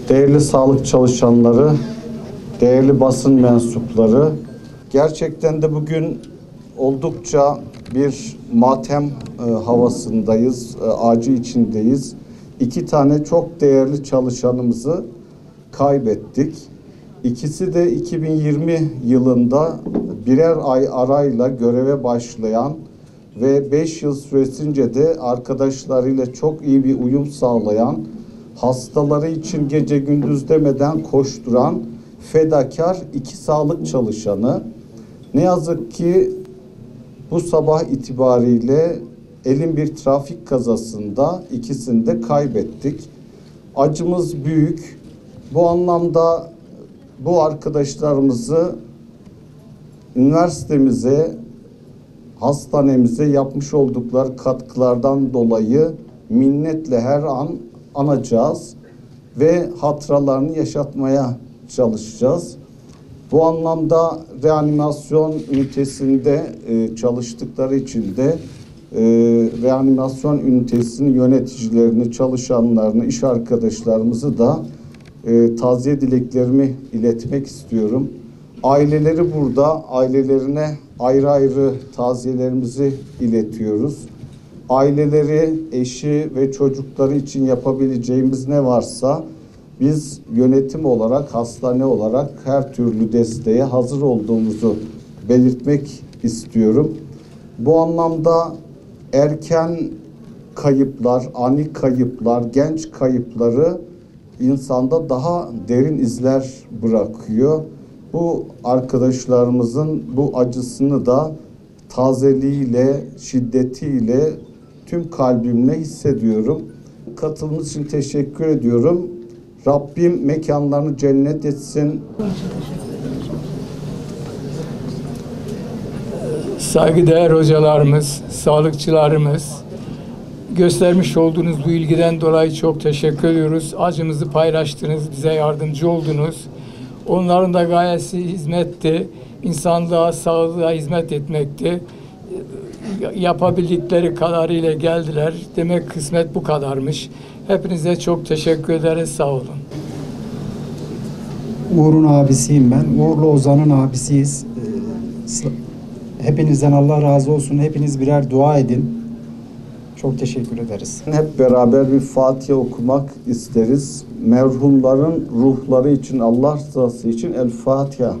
Değerli sağlık çalışanları, değerli basın mensupları, gerçekten de bugün oldukça bir matem havasındayız, acı içindeyiz. 2 tane çok değerli çalışanımızı kaybettik. İkisi de 2020 yılında birer ay arayla göreve başlayan ve 5 yıl süresince de arkadaşlarıyla çok iyi bir uyum sağlayan, hastaları için gece gündüz demeden koşturan fedakar 2 sağlık çalışanı. Ne yazık ki bu sabah itibariyle bir trafik kazasında ikisini de kaybettik. Acımız büyük. Bu anlamda bu arkadaşlarımızı üniversitemize, hastanemize yapmış oldukları katkılardan dolayı minnetle her an anacağız ve hatıralarını yaşatmaya çalışacağız. Bu anlamda reanimasyon ünitesinde çalıştıkları için de reanimasyon ünitesinin yöneticilerini, çalışanlarını, iş arkadaşlarımızı da taziye dileklerimi iletmek istiyorum. Aileleri burada, ailelerine ayrı ayrı taziyelerimizi iletiyoruz. Aileleri, eşi ve çocukları için yapabileceğimiz ne varsa biz yönetim olarak, hastane olarak her türlü desteğe hazır olduğumuzu belirtmek istiyorum. Bu anlamda erken kayıplar, ani kayıplar, genç kayıpları insanda daha derin izler bırakıyor. Bu arkadaşlarımızın bu acısını da tazeliğiyle, şiddetiyle tüm kalbimle hissediyorum. Katılımınız için teşekkür ediyorum. Rabbim mekanlarını cennet etsin. Saygıdeğer hocalarımız, sağlıkçılarımız, göstermiş olduğunuz bu ilgiden dolayı çok teşekkür ediyoruz. Acımızı paylaştınız, bize yardımcı oldunuz. Onların da gayesi hizmetti, insanlığa, sağlığa hizmet etmekti. Yapabildikleri kadarıyla geldiler. Demek kısmet bu kadarmış. Hepinize çok teşekkür ederiz, sağ olun. Uğur'un abisiyim ben. Uğur'la Ozan'ın abisiyiz. Hepinizden Allah razı olsun. Hepiniz birer dua edin. Çok teşekkür ederiz. Hep beraber bir Fatiha okumak isteriz. Merhumların ruhları için, Allah rızası için El Fatiha.